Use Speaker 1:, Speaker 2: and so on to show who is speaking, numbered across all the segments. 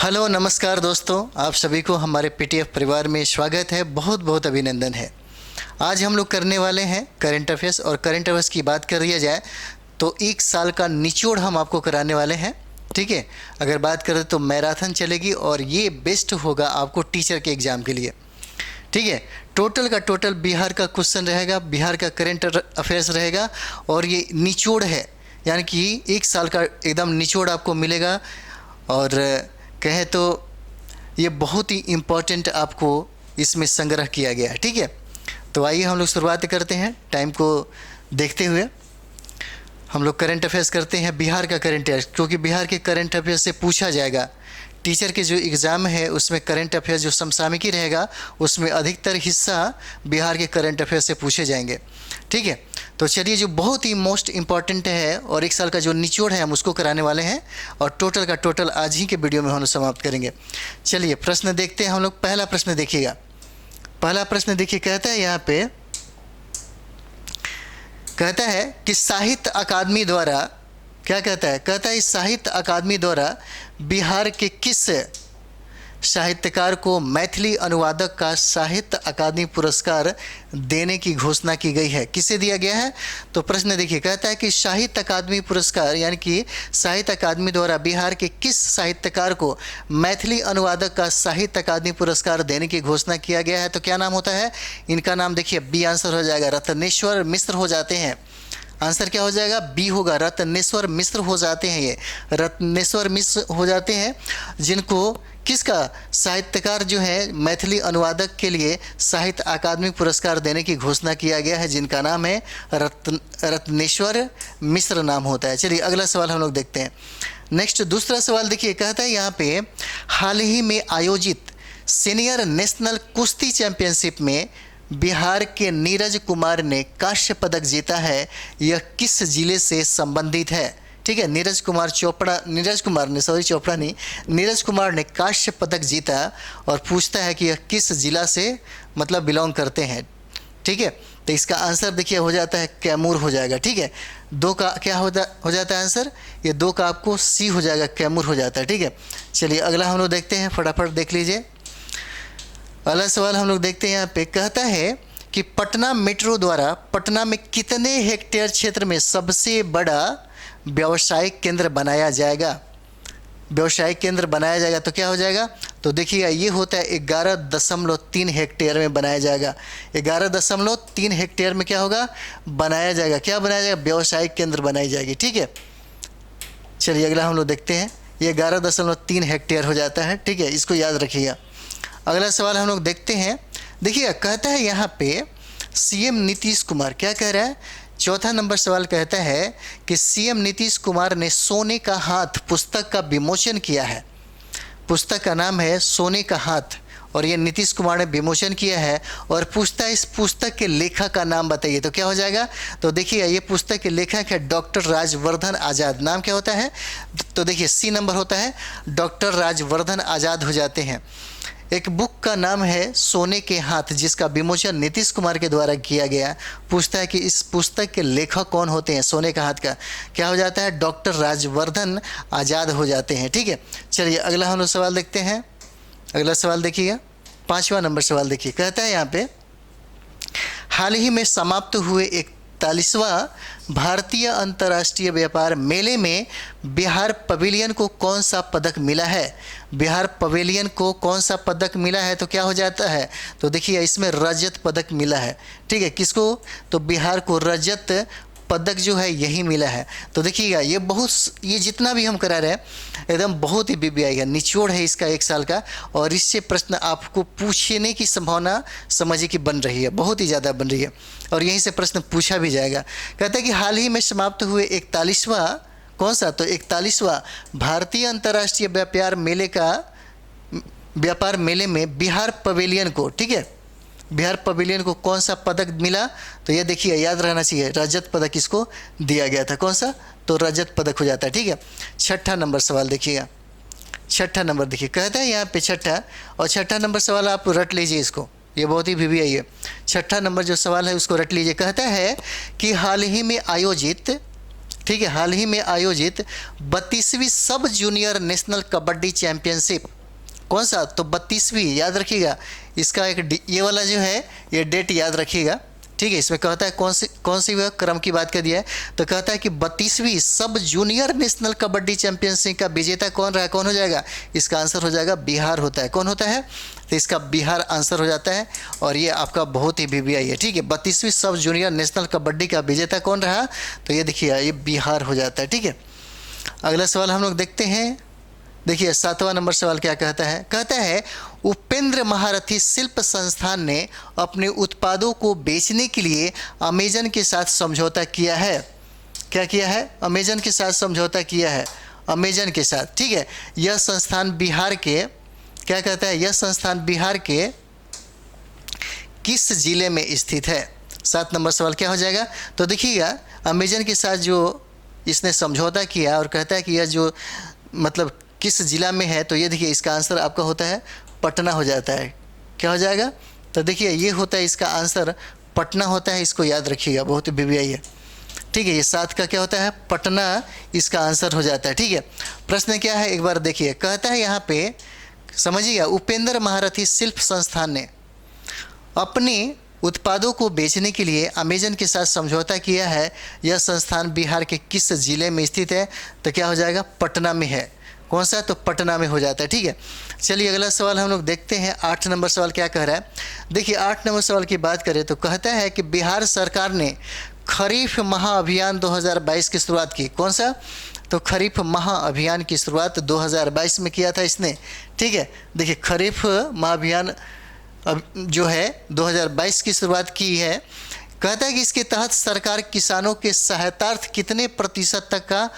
Speaker 1: Hello नमस्कार दोस्तों, आप सभी को हमारे पीटीएफ परिवार में स्वागत है। बहुत बहुत अभिनंदन है। आज हम लोग करने वाले हैं करंट अफेयर्स। और करंट अफेयर्स की बात कर लिया जाए तो एक साल का निचोड़ हम आपको कराने वाले हैं। ठीक है, अगर बात करें तो मैराथन चलेगी और ये बेस्ट होगा आपको टीचर के एग्ज़ाम के लिए। ठीक है, टोटल का टोटल बिहार का क्वेश्चन रहेगा, बिहार का करंट अफेयर्स रहेगा और ये निचोड़ है, यानी कि एक साल का एकदम निचोड़ आपको मिलेगा। और कहें तो ये बहुत ही इम्पोर्टेंट आपको इसमें संग्रह किया गया है। ठीक है, तो आइए हम लोग शुरुआत करते हैं। टाइम को देखते हुए हम लोग करंट अफेयर्स करते हैं, बिहार का करंट अफेयर्स, क्योंकि बिहार के करंट अफेयर्स से पूछा जाएगा। टीचर के जो एग्ज़ाम है उसमें करंट अफेयर्स जो समसामयिकी रहेगा उसमें अधिकतर हिस्सा बिहार के करंट अफेयर्स से पूछे जाएंगे। ठीक है, तो चलिए, जो बहुत ही मोस्ट इम्पॉर्टेंट है और एक साल का जो निचोड़ है हम उसको कराने वाले हैं और टोटल का टोटल आज ही के वीडियो में हम लोग समाप्त करेंगे। चलिए प्रश्न देखते हैं हम लोग। पहला प्रश्न देखिएगा। पहला प्रश्न देखिए, कहता है यहाँ पे, कहता है कि साहित्य अकादमी द्वारा, क्या कहता है, कहता है साहित्य अकादमी द्वारा बिहार के किस साहित्यकार को मैथिली अनुवादक का साहित्य अकादमी पुरस्कार देने की घोषणा की गई है। किसे दिया गया है? तो प्रश्न देखिए, कहता है कि साहित्य अकादमी पुरस्कार, यानी कि साहित्य अकादमी द्वारा बिहार के किस साहित्यकार को मैथिली अनुवादक का साहित्य अकादमी पुरस्कार देने की घोषणा किया गया है। तो क्या नाम होता है इनका? नाम देखिए, बी आंसर हो जाएगा, रत्नेश्वर मिश्र हो जाते हैं। आंसर क्या हो जाएगा? बी होगा, रत्नेश्वर मिश्र हो जाते हैं। ये रत्नेश्वर मिश्र हो जाते हैं, जिनको किसका साहित्यकार जो है मैथिली अनुवादक के लिए साहित्य अकादमी पुरस्कार देने की घोषणा किया गया है, जिनका नाम है रत्नेश्वर मिश्र नाम होता है। चलिए अगला सवाल हम लोग देखते हैं। नेक्स्ट दूसरा सवाल देखिए, कहता है यहाँ पे, हाल ही में आयोजित सीनियर नेशनल कुश्ती चैंपियनशिप में बिहार के नीरज कुमार ने कांस्य पदक जीता है। यह किस जिले से संबंधित है? ठीक है, नीरज कुमार ने कांस्य पदक जीता और पूछता है कि यह किस जिला से मतलब बिलोंग करते हैं। ठीक है, तो इसका आंसर देखिए हो जाता है कैमूर हो जाएगा। ठीक है, दो का क्या हो जाता है आंसर? ये दो का आपको सी हो जाएगा, कैमूर हो जाता है। ठीक है, चलिए अगला हम लोग देखते हैं, फटाफट देख लीजिए। अगला सवाल हम लोग देखते हैं यहाँ पे, कहता है कि पटना मेट्रो द्वारा पटना में कितने हेक्टेयर क्षेत्र में सबसे बड़ा व्यावसायिक केंद्र बनाया जाएगा? व्यावसायिक केंद्र बनाया जाएगा तो क्या हो जाएगा? तो देखिएगा, ये होता है 11.3 हेक्टेयर में बनाया जाएगा। 11.3 हेक्टेयर में क्या होगा? बनाया जाएगा। क्या बनाया जाएगा? व्यावसायिक केंद्र बनाई जाएगी। ठीक है, चलिए अगला हम लोग देखते हैं। ये 11.3 हेक्टेयर हो जाता है। ठीक है, इसको याद रखिएगा। अगला सवाल हम लोग देखते हैं। देखिए, कहता है यहाँ पे सीएम नीतीश कुमार, क्या कह रहा है? चौथा नंबर सवाल कहता है कि सीएम नीतीश कुमार ने सोने का हाथ पुस्तक का विमोचन किया है। पुस्तक का नाम है सोने का हाथ और ये नीतीश कुमार ने विमोचन किया है और पूछता है इस पुस्तक के लेखक का नाम बताइए। तो क्या हो जाएगा? तो देखिए, ये पुस्तक के लेखक है डॉक्टर राजवर्धन आज़ाद। नाम क्या होता है? तो देखिए सी नंबर होता है, डॉक्टर राजवर्धन आज़ाद हो जाते हैं। एक बुक का नाम है सोने के हाथ, जिसका विमोचन नीतीश कुमार के द्वारा किया गया। पूछता है कि इस पुस्तक के लेखक कौन होते हैं? सोने का हाथ का क्या हो जाता है? डॉक्टर राजवर्धन आज़ाद हो जाते हैं। ठीक है, चलिए अगला हम लोग सवाल देखते हैं। अगला सवाल देखिएगा, 5वां नंबर सवाल देखिए, कहता है यहाँ पे, हाल ही में समाप्त हुए 41वां भारतीय अंतर्राष्ट्रीय व्यापार मेले में बिहार पवेलियन को कौन सा पदक मिला है? बिहार पवेलियन को कौन सा पदक मिला है? तो क्या हो जाता है? तो देखिए, इसमें रजत पदक मिला है। ठीक है, किसको? तो बिहार को रजत पदक जो है यही मिला है। तो देखिएगा, ये जितना भी हम करा रहे हैं एकदम बहुत ही बीबीआई है, निचोड़ है इसका एक साल का, और इससे प्रश्न आपको पूछने की संभावना समझिए कि बन रही है, बहुत ही ज़्यादा बन रही है और यहीं से प्रश्न पूछा भी जाएगा। कहता है कि हाल ही में समाप्त हुए 41वां, कौन सा? तो 41वां भारतीय अंतर्राष्ट्रीय व्यापार मेले में बिहार पवेलियन को, ठीक है, बिहार पवेलियन को कौन सा पदक मिला? तो ये देखिए, याद रहना चाहिए, रजत पदक इसको दिया गया था। कौन सा? तो रजत पदक हो जाता है। ठीक है, छठा नंबर सवाल देखिएगा। छठा नंबर देखिए, कहता है यहाँ पे छठा नंबर सवाल आप रट लीजिए इसको, ये बहुत ही बीबीआई है। छठा नंबर जो सवाल है उसको रट लीजिए। कहता है कि हाल ही में आयोजित, ठीक है, हाल ही में आयोजित 32वीं सब जूनियर नेशनल कबड्डी चैंपियनशिप कौन सा? तो 32वीं, याद रखिएगा इसका ये वाला जो है ये डेट याद रखिएगा, ठीक है। इसमें कहता है कौन सी वह क्रम की बात कर दिया है, तो कहता है कि 32वीं सब जूनियर नेशनल कबड्डी चैंपियनशिप का विजेता कौन रहा, कौन हो जाएगा? इसका आंसर हो जाएगा बिहार होता है। कौन होता है? तो इसका बिहार आंसर हो जाता है और ये आपका बहुत ही वीवीआई है, ठीक है। 32वीं सब जूनियर नेशनल कबड्डी का विजेता कौन रहा? तो ये देखिए ये बिहार हो जाता है, ठीक है। अगला सवाल हम लोग देखते हैं। देखिए 7वां नंबर सवाल क्या कहता है? कहता है उपेंद्र महारथी शिल्प संस्थान ने अपने उत्पादों को बेचने के लिए अमेजन के साथ समझौता किया है। क्या किया है? अमेजन के साथ समझौता किया है, अमेजन के साथ, ठीक है। यह संस्थान बिहार के, क्या कहता है, यह संस्थान बिहार के किस जिले में स्थित है? 7 नंबर सवाल क्या हो जाएगा? तो देखिएगा अमेजन के साथ जो इसने समझौता किया और कहता है कि यह जो मतलब किस जिला में है, तो ये देखिए इसका आंसर आपका होता है पटना हो जाता है। क्या हो जाएगा? तो देखिए ये होता है इसका आंसर पटना होता है, इसको याद रखिएगा, बहुत ही वीवीआई है, ठीक है। ये 7 का क्या होता है? पटना इसका आंसर हो जाता है, ठीक है। प्रश्न क्या है एक बार देखिए, कहता है यहाँ पे समझिएगा उपेंद्र महारथी शिल्प संस्थान ने अपने उत्पादों को बेचने के लिए अमेजन के साथ समझौता किया है। यह संस्थान बिहार के किस जिले में स्थित है? तो क्या हो जाएगा? पटना में है। कौन सा? तो पटना में हो जाता है, ठीक है। चलिए अगला सवाल हम लोग देखते हैं। 8 नंबर सवाल क्या कह रहा है? देखिए 8 नंबर सवाल की बात करें तो कहता है कि बिहार सरकार ने खरीफ महाअभियान 2022 की शुरुआत की। कौन सा? तो खरीफ महाअभियान की शुरुआत 2022 में किया था इसने, ठीक है। देखिए खरीफ महाअभियान जो है 2022 की शुरुआत की है। कहता है कि इसके तहत सरकार किसानों के सहायतार्थ कितने प्रतिशत तक का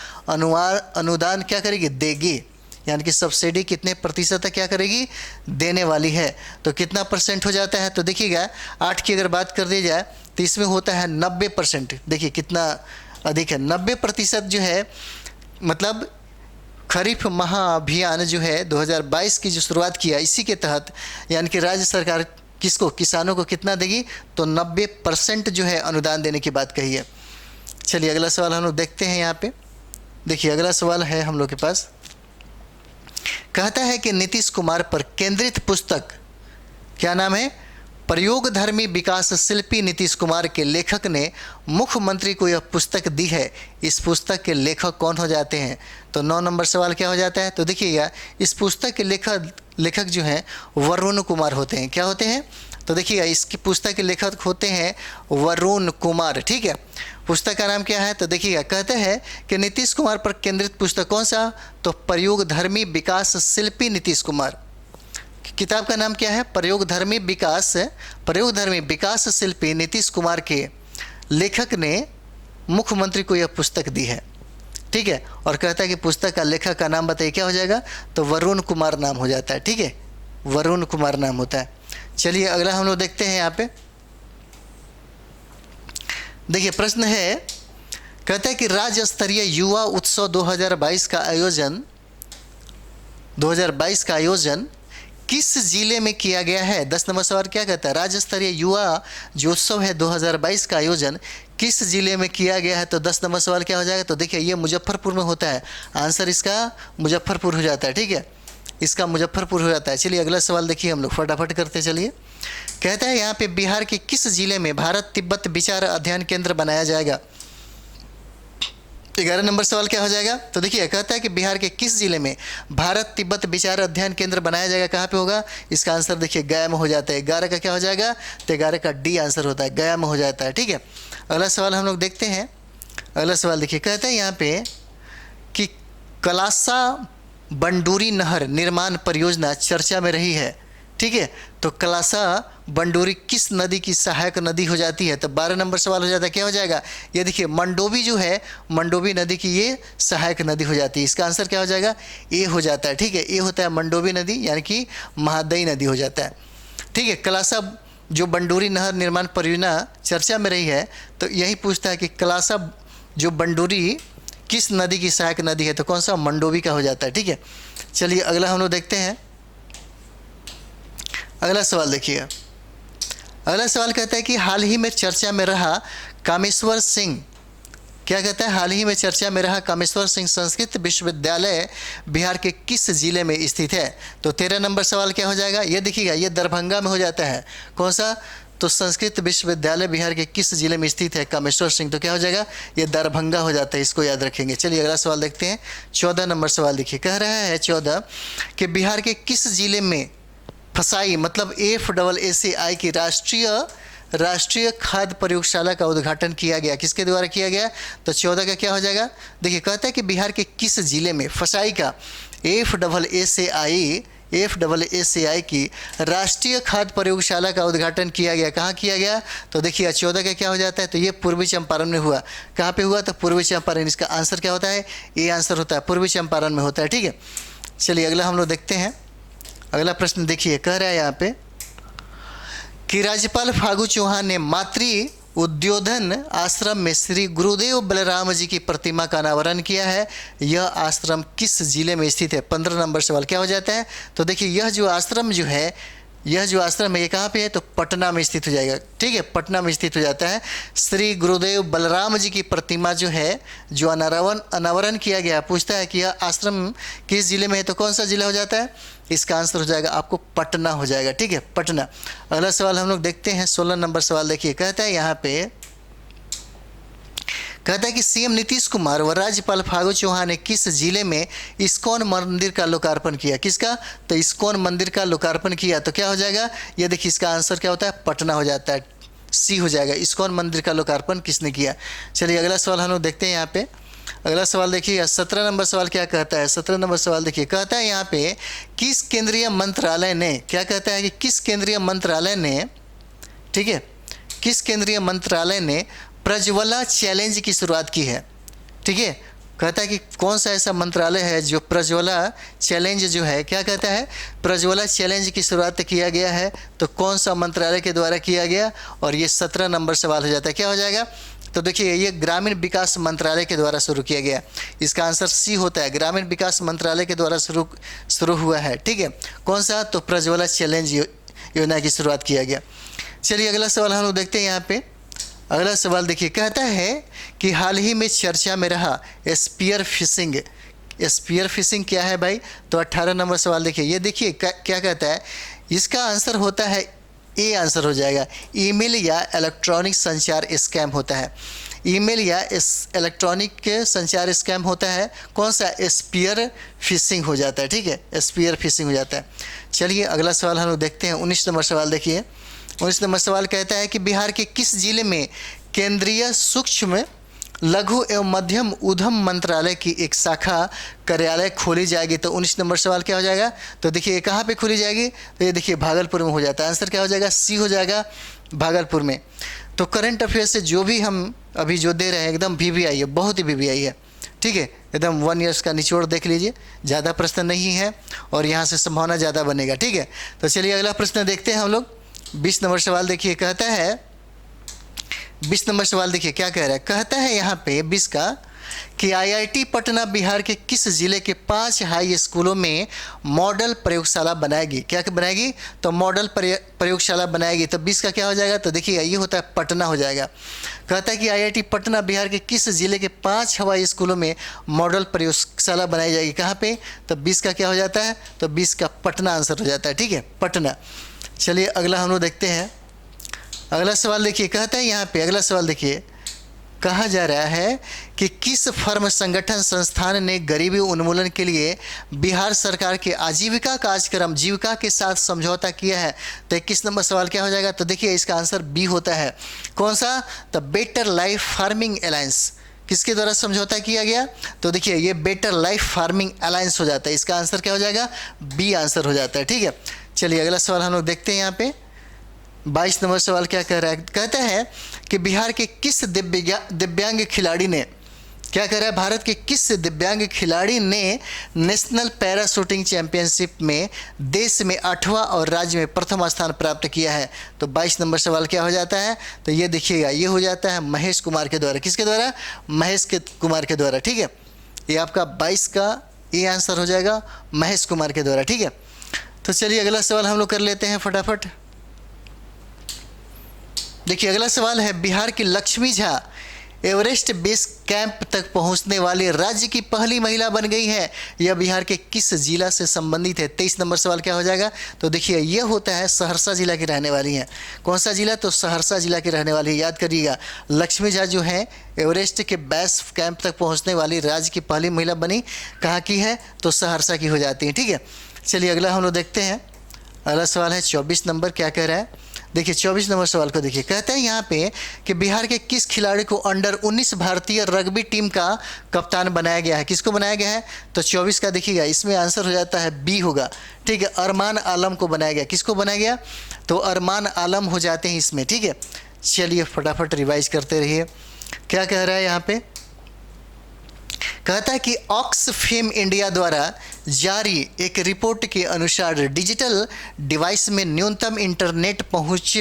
Speaker 1: अनुदान क्या करेगी? देगी, यानी कि सब्सिडी कितने प्रतिशत तक क्या करेगी? देने वाली है। तो कितना परसेंट हो जाता है? तो देखिएगा 8 की अगर बात कर दी जाए तो इसमें होता है 90%। देखिए कितना अधिक है, 90% जो है, मतलब खरीफ महाअभियान जो है 2022 की जो शुरुआत किया इसी के तहत, यानी कि राज्य सरकार किसको? किसानों को कितना देगी? तो 90% जो है अनुदान देने की बात कही है। चलिए अगला सवाल हम लोग देखते हैं यहाँ पे। देखिए अगला सवाल है हम लोग के पास, कहता है कि नीतीश कुमार पर केंद्रित पुस्तक, क्या नाम है? प्रयोगधर्मी विकास शिल्पी नीतीश कुमार के लेखक ने मुख्यमंत्री को यह पुस्तक दी है। इस पुस्तक के लेखक कौन हो जाते हैं? तो 9 नंबर सवाल क्या हो जाता है? तो देखिएगा इस पुस्तक के लेखक जो हैं वरुण कुमार होते हैं। क्या होते हैं? तो देखिएगा इसकी पुस्तक के लेखक होते हैं वरुण कुमार, ठीक है। पुस्तक का नाम क्या है? तो देखिएगा कहते हैं कि नीतीश कुमार पर केंद्रित पुस्तक कौन सा? तो प्रयोगधर्मी विकास शिल्पी नीतीश कुमार। किताब का नाम क्या है? प्रयोगधर्मी विकास शिल्पी नीतीश कुमार के लेखक ने मुख्यमंत्री को यह पुस्तक दी है, ठीक है। और कहता है कि पुस्तक का लेखक का नाम बताइए, क्या हो जाएगा? तो वरुण कुमार नाम हो जाता है, ठीक है, वरुण कुमार नाम होता है। चलिए अगला हम लोग देखते हैं यहाँ पे। देखिए प्रश्न है, कहता है कि राज्य स्तरीय युवा उत्सव 2022 का आयोजन किस जिले में किया गया है? 10 नंबर सवाल क्या कहता है? राज्य स्तरीय युवा जो उत्सव है 2022 का आयोजन किस जिले में किया गया है? तो 10 नंबर सवाल क्या हो जाएगा? तो देखिए ये मुजफ्फरपुर में होता है, आंसर इसका मुजफ्फरपुर हो जाता है, ठीक है, इसका मुजफ्फरपुर हो जाता है। चलिए अगला सवाल देखिए, हम लोग फटाफट करते चलिए। कहता है यहाँ पे बिहार के किस जिले में भारत तिब्बत विचार अध्ययन केंद्र बनाया जाएगा? 11 नंबर सवाल क्या हो जाएगा? तो देखिए कहता है कि बिहार के किस जिले में भारत तिब्बत विचार अध्ययन केंद्र बनाया जाएगा? कहाँ पे होगा? इसका आंसर देखिए गया में हो जाता है। 11 का क्या हो जाएगा? तो 11 का डी आंसर होता है, गया में हो जाता है, ठीक है। अगला सवाल हम लोग देखते हैं। अगला सवाल देखिए, कहता है यहाँ पे कि कलासा बंडूरी नहर निर्माण परियोजना चर्चा में रही है, ठीक है। तो कलासा बंडूरी किस नदी की सहायक नदी हो जाती है? तो 12 नंबर सवाल हो जाता है, क्या हो जाएगा? ये देखिए मंडोवी जो है, मंडोवी नदी की ये सहायक नदी हो जाती है। इसका आंसर क्या हो जाएगा? ए हो जाता है, ठीक है, ए होता है मंडोवी नदी, यानी कि महादई नदी हो जाता है, ठीक है। कलासा जो बंडूरी नहर निर्माण परियोजना चर्चा में रही है, तो यही पूछता है कि कलासा जो बंडूरी किस नदी की सहायक नदी है? तो कौन सा? मंडोवी का हो जाता है, ठीक है। चलिए अगला हम लोग देखते हैं। अगला सवाल देखिए। अगला सवाल कहता है कि हाल ही में चर्चा में रहा कामेश्वर सिंह क्या कहता है, हाल ही में चर्चा में रहा कामेश्वर सिंह संस्कृत विश्वविद्यालय बिहार के किस जिले में स्थित है? तो 13 नंबर सवाल क्या हो जाएगा, ये देखिएगा, ये दरभंगा में हो जाता है। कौन सा? तो संस्कृत विश्वविद्यालय बिहार के किस जिले में स्थित है? कामेश्वर सिंह, तो क्या हो जाएगा, ये दरभंगा हो जाता है, इसको याद रखेंगे। चलिए अगला सवाल देखते हैं। 14 नंबर सवाल देखिए, कह रहा है 14 कि बिहार के किस जिले में फसाई मतलब FAACI की राष्ट्रीय खाद्य प्रयोगशाला का उद्घाटन किया गया? किसके द्वारा किया गया? तो 14 का क्या हो जाएगा, देखिए कहता है कि बिहार के किस जिले में फसाई का FAACI की राष्ट्रीय खाद्य प्रयोगशाला का उद्घाटन किया गया। कहाँ किया गया? तो देखिए 14 का क्या हो जाता है, तो ये पूर्वी चंपारण में हुआ। कहाँ पे हुआ? तो पूर्वी चंपारण। इसका आंसर क्या होता है, ये आंसर होता है, पूर्वी चंपारण में होता है। ठीक है, चलिए अगला हम लोग देखते हैं। अगला प्रश्न देखिए, कह रहा है यहाँ पे कि राज्यपाल फागू चौहान ने मातृ उद्योधन आश्रम में श्री गुरुदेव बलराम जी की प्रतिमा का अनावरण किया है। यह आश्रम किस जिले में स्थित है? 15 नंबर सवाल क्या हो जाता है, तो देखिए यह जो आश्रम है ये कहाँ पे है? तो पटना में स्थित हो जाएगा। ठीक है, पटना में स्थित हो जाता है। श्री गुरुदेव बलराम जी की प्रतिमा जो है, जो अनावरण किया गया, पूछता है कि यह आश्रम किस जिले में है, तो कौन सा जिला हो जाता है? इसका आंसर हो जाएगा आपको पटना हो जाएगा। ठीक है, पटना। अगला सवाल हम लोग देखते हैं। 16 नंबर सवाल देखिए, कहता है यहाँ पे, कहता है कि सीएम नीतीश कुमार व राज्यपाल फागू चौहान ने किस जिले में इस्कॉन मंदिर का लोकार्पण किया? किसका? तो इस्कॉन मंदिर का लोकार्पण किया। तो क्या हो जाएगा, ये देखिए इसका आंसर क्या होता है, पटना हो जाता है, सी हो जाएगा। इस्कॉन मंदिर का लोकार्पण किसने किया? चलिए अगला सवाल हम लोग देखते हैं यहाँ पे। अगला सवाल देखिए, 17 नंबर सवाल क्या कहता है? 17 नंबर सवाल देखिए, कहता है यहाँ पे किस केंद्रीय मंत्रालय ने, क्या कहता है कि किस केंद्रीय मंत्रालय ने, ठीक है, किस केंद्रीय मंत्रालय ने प्रज्वला चैलेंज की शुरुआत की है? ठीक है, कहता है कि कौन सा ऐसा मंत्रालय है जो प्रज्वला चैलेंज जो है, क्या कहता है, प्रज्वला चैलेंज की शुरुआत किया गया है? तो कौन सा मंत्रालय के द्वारा किया गया? और ये 17 नंबर सवाल हो जाता है, क्या हो जाएगा? तो देखिए ये ग्रामीण विकास मंत्रालय के द्वारा शुरू किया गया। इसका आंसर सी होता है, ग्रामीण विकास मंत्रालय के द्वारा शुरू हुआ है। ठीक है, कौन सा? तो प्रज्वला चैलेंज योजना की शुरुआत किया गया। चलिए अगला सवाल हम लोग देखते हैं यहाँ पे। अगला सवाल देखिए, कहता है कि हाल ही में चर्चा में रहा स्पीयर फिशिंग क्या है भाई? तो 18 नंबर सवाल देखिए, ये देखिए क्या कहता है, इसका आंसर होता है, ए आंसर हो जाएगा, ईमेल या इलेक्ट्रॉनिक संचार स्कैम होता है। ईमेल या इलेक्ट्रॉनिक संचार स्कैम होता है, कौन सा? स्पीयर फिशिंग हो जाता है। ठीक है, स्पीयर फिशिंग हो जाता है। चलिए अगला सवाल हम लोग देखते हैं। 19 नंबर सवाल देखिए। 19 नंबर सवाल कहता है कि बिहार के किस जिले में केंद्रीय सूक्ष्म लघु एवं मध्यम उद्यम मंत्रालय की एक शाखा कार्यालय खोली जाएगी? तो 19 नंबर सवाल क्या हो जाएगा? तो देखिए कहाँ पे खोली जाएगी? तो ये देखिए भागलपुर में हो जाता है। आंसर क्या हो जाएगा? सी हो जाएगा, भागलपुर में। तो करंट अफेयर से जो भी हम अभी जो दे रहे हैं एकदम VVI है, बहुत ही VVI है। ठीक है, एकदम 1 ईयर्स का निचोड़ देख लीजिए, ज़्यादा प्रश्न नहीं है और यहाँ से संभावना ज़्यादा बनेगा। ठीक है, तो चलिए अगला प्रश्न देखते हैं हम लोग। 20 नंबर सवाल देखिए, कहता है 20 नंबर सवाल देखिए क्या कह रहा है, कहता है यहाँ पे 20 का कि IIT पटना बिहार के किस जिले के 5 हाई स्कूलों में मॉडल प्रयोगशाला बनाएगी? क्या बनाएगी? तो मॉडल प्रयोगशाला बनाएगी। तो 20 का क्या हो जाएगा? तो देखिए ये होता है पटना हो जाएगा। कहता है कि IIT पटना बिहार के किस जिले के 5 हवाई स्कूलों में मॉडल प्रयोगशाला बनाई जाएगी? कहाँ पे? तो 20 का क्या हो जाता है? तो 20 का पटना आंसर हो जाता है। ठीक है, पटना। चलिए अगला हम लोग देखते हैं। अगला सवाल देखिए, कहता है यहाँ पे, अगला सवाल देखिए, कहा जा रहा है कि किस फर्म संगठन संस्थान ने गरीबी उन्मूलन के लिए बिहार सरकार के आजीविका कार्यक्रम जीविका के साथ समझौता किया है? तो 21 नंबर सवाल क्या हो जाएगा? तो देखिए इसका आंसर बी होता है। कौन सा? तो बेटर लाइफ फार्मिंग अलायंस। किसके द्वारा समझौता किया गया? तो देखिए ये बेटर लाइफ फार्मिंग अलायंस हो जाता है। इसका आंसर क्या हो जाएगा? बी आंसर हो जाता है। ठीक है, चलिए अगला सवाल हम लोग देखते हैं यहाँ पे। 22 नंबर सवाल क्या कह रहा है? कहता है कि बिहार के किस दिव्यांग खिलाड़ी ने, क्या कह रहा है, भारत के किस दिव्यांग खिलाड़ी ने नेशनल पैरा शूटिंग चैंपियनशिप में देश में 8वां और राज्य में प्रथम स्थान प्राप्त किया है? तो 22 नंबर सवाल क्या हो जाता है? तो ये देखिएगा ये हो जाता है महेश कुमार के द्वारा। किसके द्वारा? महेश कुमार के द्वारा। ठीक है, ये आपका 22 का ये आंसर हो जाएगा, महेश कुमार के द्वारा। ठीक है, तो चलिए अगला सवाल हम लोग कर लेते हैं फटाफट। देखिए अगला सवाल है, बिहार की Lakshmi Jha Everest base camp तक पहुंचने वाली राज्य की पहली महिला बन गई है। यह बिहार के किस जिला से संबंधित है? 23 नंबर सवाल क्या हो जाएगा? तो देखिए यह होता है सहरसा जिला की रहने वाली हैं। कौन सा जिला? तो सहरसा जिला की रहने वाली है। याद करिएगा, लक्ष्मी झा जो है एवरेस्ट के बेस कैंप तक पहुँचने वाली राज्य की पहली महिला बनी। कहाँ की है? तो सहरसा की हो जाती है। ठीक है, चलिए अगला हम लोग देखते हैं। अगला सवाल है 24 नंबर। क्या कह रहा है? देखिए 24 नंबर सवाल को देखिए, कहते हैं यहाँ पे कि बिहार के किस खिलाड़ी को अंडर 19 भारतीय रग्बी टीम का कप्तान बनाया गया है? किसको बनाया गया है? तो 24 का देखिएगा, इसमें आंसर हो जाता है बी होगा। ठीक है, अरमान आलम को बनाया गया। किसको बनाया गया? तो अरमान आलम हो जाते हैं इसमें। ठीक है, चलिए फटाफट रिवाइज करते रहिए। क्या कह रहा है यहाँ पे? कहता है कि ऑक्सफेम इंडिया द्वारा जारी एक रिपोर्ट के अनुसार डिजिटल डिवाइस में न्यूनतम इंटरनेट पहुंच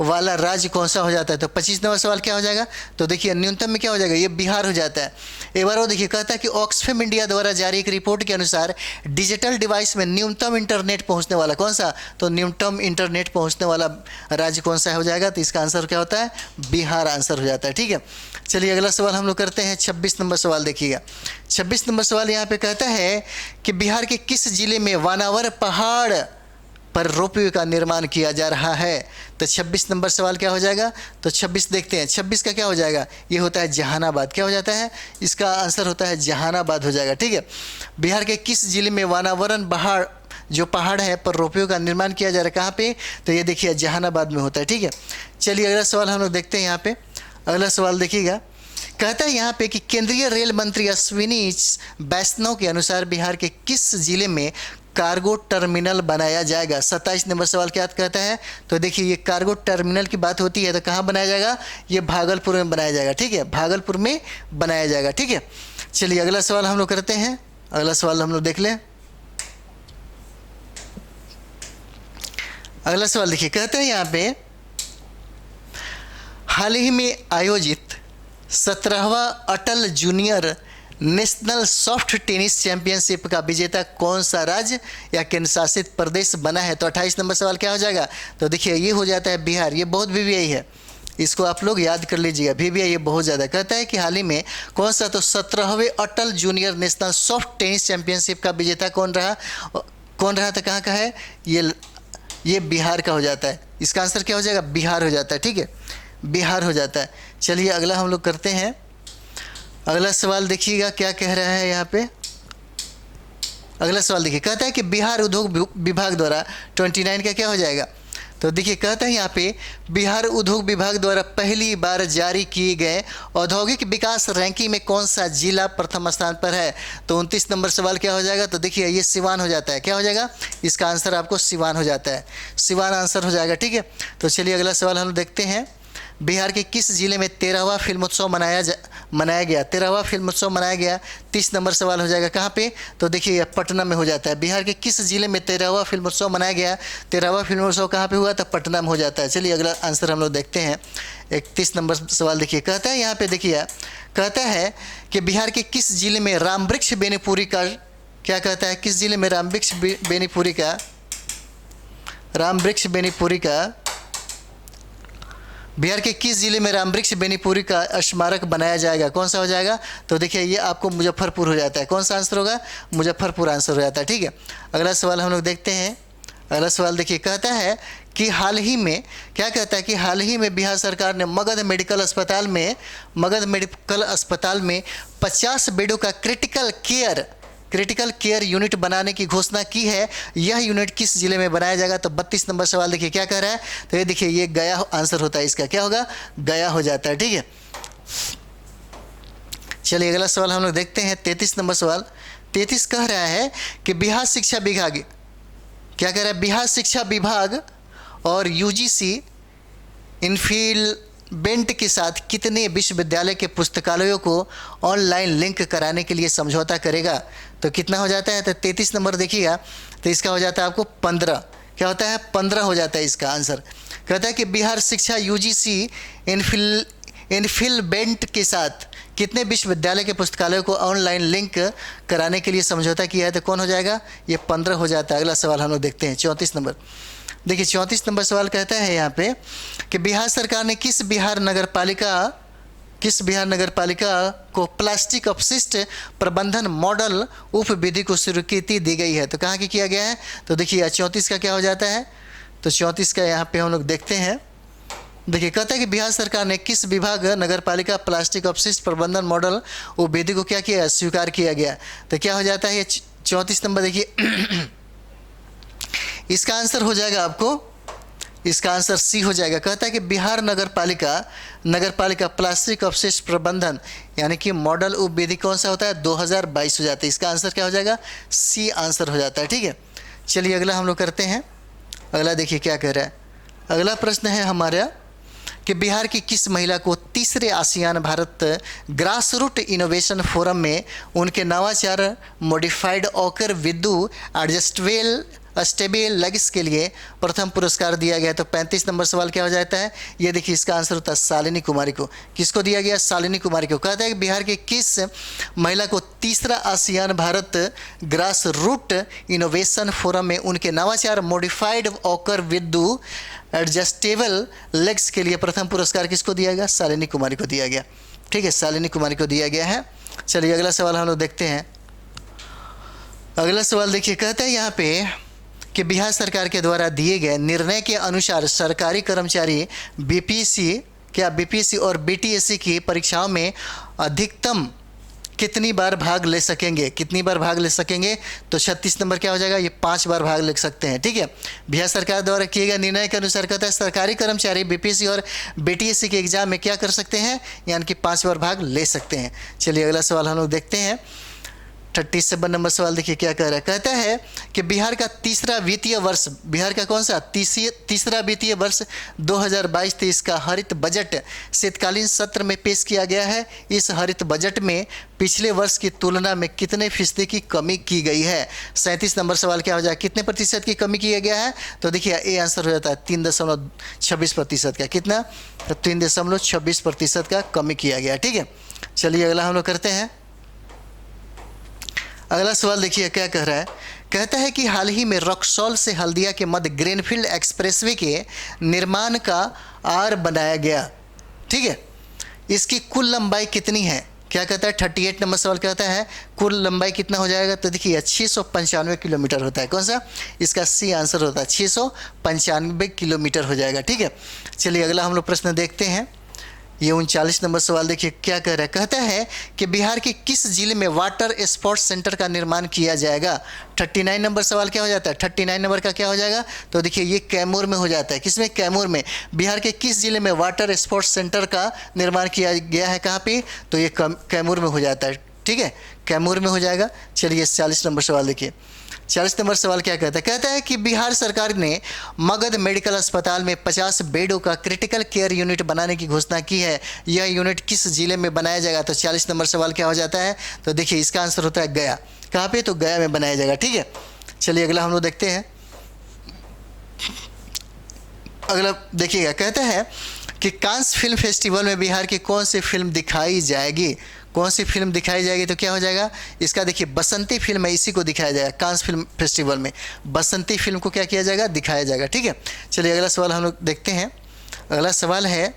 Speaker 1: वाला राज्य कौन सा हो जाता है? तो 25 नंबर सवाल क्या हो जाएगा? तो देखिए न्यूनतम में क्या हो जाएगा? ये बिहार हो जाता है। एक बार वो देखिए, कहता है कि ऑक्सफेम इंडिया द्वारा जारी एक रिपोर्ट के अनुसार डिजिटल डिवाइस में न्यूनतम इंटरनेट पहुँचने वाला कौन सा? तो न्यूनतम इंटरनेट पहुँचने वाला राज्य कौन सा हो जाएगा? तो इसका आंसर क्या होता है? बिहार आंसर हो जाता है। ठीक है, चलिए अगला सवाल हम लोग करते हैं। 26 नंबर सवाल देखिएगा। 26 नंबर सवाल यहाँ पे कहता है कि बिहार के किस जिले में वानावर पहाड़ पर रोपवे का निर्माण किया जा रहा है? तो 26 नंबर सवाल क्या हो जाएगा? तो 26 देखते हैं। 26 का क्या हो जाएगा? ये होता है जहानाबाद। क्या हो जाता है? इसका आंसर होता है जहानाबाद हो जाएगा। ठीक है, बिहार के किस जिले में वानावरण पहाड़ जो पहाड़ है पर रोपवे का निर्माण किया जा रहा है? कहाँ पे? तो ये देखिए जहानाबाद में होता है। ठीक है, चलिए अगला सवाल हम लोग देखते हैं। यहाँ पे अगला सवाल देखिएगा, कहता है यहाँ पे कि केंद्रीय रेल मंत्री अश्विनी वैष्णव के अनुसार बिहार के किस जिले में कार्गो टर्मिनल बनाया जाएगा? 27 नंबर सवाल क्या कहता है? तो देखिए ये कार्गो टर्मिनल की बात होती है तो कहाँ बनाया जाएगा? ये भागलपुर में बनाया जाएगा। ठीक है, भागलपुर में बनाया जाएगा। ठीक है, चलिए अगला सवाल हम लोग करते हैं। अगला सवाल हम लोग देख लें। अगला सवाल देखिए, कहते हैं यहाँ पे हाल ही में आयोजित 17वां Atal junior national soft tennis championship का विजेता कौन सा राज्य या केंद्र शासित प्रदेश बना है? तो 28 नंबर सवाल क्या हो जाएगा? तो देखिए ये हो जाता है बिहार। ये बहुत वीवीआई है, इसको आप लोग याद कर लीजिएगा। वीवीआई ये बहुत ज़्यादा। कहता है कि हाल ही में कौन सा? तो 17वें Atal junior national soft tennis championship का विजेता कौन रहा? कौन रहा था? कहाँ का है? ये बिहार का हो जाता है। इसका आंसर क्या हो जाएगा? बिहार हो जाता है। ठीक है, बिहार हो जाता है। चलिए अगला हम लोग करते हैं। अगला सवाल देखिएगा क्या कह रहा है यहाँ पे। अगला सवाल देखिए, कहता है कि बिहार उद्योग विभाग द्वारा 29 का क्या हो जाएगा? तो देखिए कहता है यहाँ पे बिहार उद्योग विभाग द्वारा पहली बार जारी किए गए औद्योगिक विकास रैंकिंग में कौन सा जिला प्रथम स्थान पर है? तो 29 नंबर सवाल क्या हो जाएगा? तो देखिए ये सिवान हो जाता है। क्या हो जाएगा? इसका आंसर आपको सिवान हो जाता है। सिवान आंसर हो जाएगा। ठीक है, तो चलिए अगला सवाल हम देखते हैं। बिहार के किस जिले में 13वां फिल्मोत्सव मनाया गया? 13वां फिल्मोत्सव मनाया गया। 30 नंबर सवाल हो जाएगा। कहाँ पे? तो देखिए यह पटना में हो जाता है। बिहार के किस जिले में 13वां फिल्मोत्सव मनाया गया? 13वां फिल्मोत्सव कहाँ पे हुआ? तो पटना में हो जाता है। चलिए अगला आंसर हम लोग देखते हैं। 31 नंबर सवाल देखिए, कहता है यहाँ पे देखिए, कहता है कि बिहार के किस जिले में रामवृक्ष बेनीपुरी का क्या कहता है? किस जिले में रामवृक्ष बेनीपुरी का बिहार के किस जिले में रामवृक्ष बेनीपुरी का स्मारक बनाया जाएगा? कौन सा हो जाएगा? तो देखिए ये आपको मुजफ्फरपुर हो जाता है। कौन सा आंसर होगा? मुजफ्फरपुर आंसर हो जाता है। ठीक है, अगला सवाल हम लोग देखते हैं। अगला सवाल देखिए, कहता है कि हाल ही में क्या कहता है कि हाल ही में बिहार सरकार ने मगध मेडिकल अस्पताल में 50 बेडों का क्रिटिकल केयर यूनिट बनाने की घोषणा की है। यह यूनिट किस जिले में बनाया जाएगा? तो 32 नंबर सवाल देखिए क्या कह रहा है? तो ये देखिए ये गया आंसर होता है। इसका क्या होगा? गया हो जाता है। ठीक है, चलिए अगला सवाल हम लोग देखते हैं। 33 नंबर सवाल। 33 कह रहा है कि बिहार शिक्षा विभाग क्या कह रहा है? बिहार शिक्षा विभाग और यूजीसी इन्फिलमेंट के साथ कितने विश्वविद्यालय के पुस्तकालयों को ऑनलाइन लिंक कराने के लिए समझौता करेगा? तो कितना हो जाता है? तो 33 नंबर देखिएगा, तो इसका हो जाता है आपको 15। क्या होता है? 15 हो जाता है इसका आंसर। कहता है कि बिहार शिक्षा यूजीसी इन्फिलमेंट के साथ कितने विश्वविद्यालय के पुस्तकालयों को ऑनलाइन लिंक कराने के लिए समझौता किया है? तो कौन हो जाएगा? ये 15 हो जाता है। अगला सवाल हम लोग देखते हैं। 34 नंबर देखिए, 34 नंबर सवाल कहता है यहाँ पे कि बिहार सरकार ने किस बिहार नगर पालिका किस बिहार नगर पालिका को प्लास्टिक अपशिष्ट प्रबंधन मॉडल उप विधि को स्वीकृति दी गई है? तो कहाँ की किया गया है? तो देखिए 34 का क्या हो जाता है? तो 34 का यहाँ पे हम लोग देखते हैं। देखिए कहता है कि बिहार सरकार ने किस विभाग नगर पालिका प्लास्टिक अपशिष्ट प्रबंधन मॉडल उप विधि को क्या किया? स्वीकार किया गया। तो क्या हो जाता है ये 34 नंबर? देखिए इसका आंसर हो जाएगा आपको, इसका आंसर सी हो जाएगा। कहता है कि बिहार नगर पालिका प्लास्टिक अपशिष्ट प्रबंधन यानी कि मॉडल उप विधि कौन सा होता है? 2022 हो जाता है। इसका आंसर क्या हो जाएगा? सी आंसर हो जाता है। ठीक है, चलिए अगला हम लोग करते हैं। अगला देखिए क्या कह रहा है। अगला प्रश्न है हमारा कि बिहार की किस महिला को तीसरे ASEAN Bharat grass root innovation forum में उनके नवाचार modified auger with adjustable stable legs के लिए प्रथम पुरस्कार दिया गया? तो 35 नंबर सवाल क्या हो जाता है? ये देखिए इसका आंसर होता है शालिनी कुमारी को। किसको दिया गया? शालिनी कुमारी को। कहता है कि बिहार के किस महिला को तीसरा ASEAN Bharat grass root innovation forum में उनके नवाचार modified auger with adjustable legs के लिए प्रथम पुरस्कार किसको दिया गया? शालिनी कुमारी को दिया गया। ठीक है, शालिनी कुमारी को दिया गया है। चलिए अगला सवाल हम लोग देखते हैं। अगला सवाल देखिए, कहता है यहाँ पे कि बिहार सरकार के द्वारा दिए गए निर्णय के अनुसार सरकारी कर्मचारी बीपीएससी और बीटीएससी की परीक्षाओं में अधिकतम कितनी बार भाग ले सकेंगे? कितनी बार भाग ले सकेंगे? तो 36 नंबर क्या हो जाएगा? ये 5 बार भाग ले सकते हैं। ठीक है, बिहार सरकार द्वारा किए गए निर्णय के अनुसार कहता है सरकारी कर्मचारी बीपीएससी और बीटीएससी के एग्जाम में क्या कर सकते हैं? यानी कि 5 बार भाग ले सकते हैं। चलिए अगला सवाल हम लोग देखते हैं। 37 नंबर सवाल देखिए क्या कह रहा है। कहता है कि बिहार का तीसरा वित्तीय वर्ष, बिहार का कौन सा तीसरा वित्तीय वर्ष 2022-23 का हरित बजट शीतकालीन सत्र में पेश किया गया है। इस हरित बजट में पिछले वर्ष की तुलना में कितने फीसदी की कमी की गई है? 37 नंबर सवाल क्या हो जाएगा? कितने प्रतिशत की कमी किया गया है? तो देखिए ए आंसर हो जाता है 3.26% का। कितना? तो 3.26% का कमी किया गया। ठीक है, चलिए अगला हम लोग करते हैं। अगला सवाल देखिए क्या कह रहा है। कहता है कि हाल ही में रक्सौल से हल्दिया के मध्य ग्रीनफील्ड एक्सप्रेसवे के निर्माण का आर बनाया गया। ठीक है, इसकी कुल लंबाई कितनी है? क्या कहता है? 38 नंबर सवाल कहता है कुल लंबाई कितना हो जाएगा? तो देखिए 695 किलोमीटर होता है। कौन सा? इसका सी आंसर होता है 695 किलोमीटर हो जाएगा। ठीक है, चलिए अगला हम लोग प्रश्न देखते हैं। ये 39 नंबर सवाल देखिए क्या कह रहा है। कहता है कि बिहार के किस जिले में वाटर स्पोर्ट्स सेंटर का निर्माण किया जाएगा? 39 नंबर सवाल क्या हो जाता है? 39 नंबर का क्या हो जाएगा? तो देखिए ये कैमूर में हो जाता है। किसमें? कैमूर में। बिहार के किस जिले में वाटर स्पोर्ट्स सेंटर का निर्माण किया गया है? कहाँ पे? तो ये कैमूर में हो जाता है। ठीक है, कैमूर में हो जाएगा। चलिए 40 नंबर सवाल देखिए। 40 नंबर सवाल क्या कहता है? कहता है कि बिहार सरकार ने मगध मेडिकल अस्पताल में 50 बेडों का क्रिटिकल केयर यूनिट बनाने की घोषणा की है। यह यूनिट किस जिले में बनाया जाएगा? तो 40 नंबर सवाल क्या हो जाता है? तो देखिए इसका आंसर होता है गया। कहाँ पे? तो गया में बनाया जाएगा। ठीक है, चलिए अगला हम लोग देखते हैं। अगला देखिएगा, कहता है कि कांस फिल्म फेस्टिवल में बिहार की कौन सी फिल्म दिखाई जाएगी? कौन सी फिल्म दिखाई जाएगी? तो क्या हो जाएगा इसका? देखिए बसंती फिल्म है, इसी को दिखाया जाएगा। कांस फिल्म फेस्टिवल में बसंती फिल्म को क्या किया जाएगा? दिखाया जाएगा। ठीक है, चलिए अगला सवाल हम लोग देखते हैं। अगला सवाल है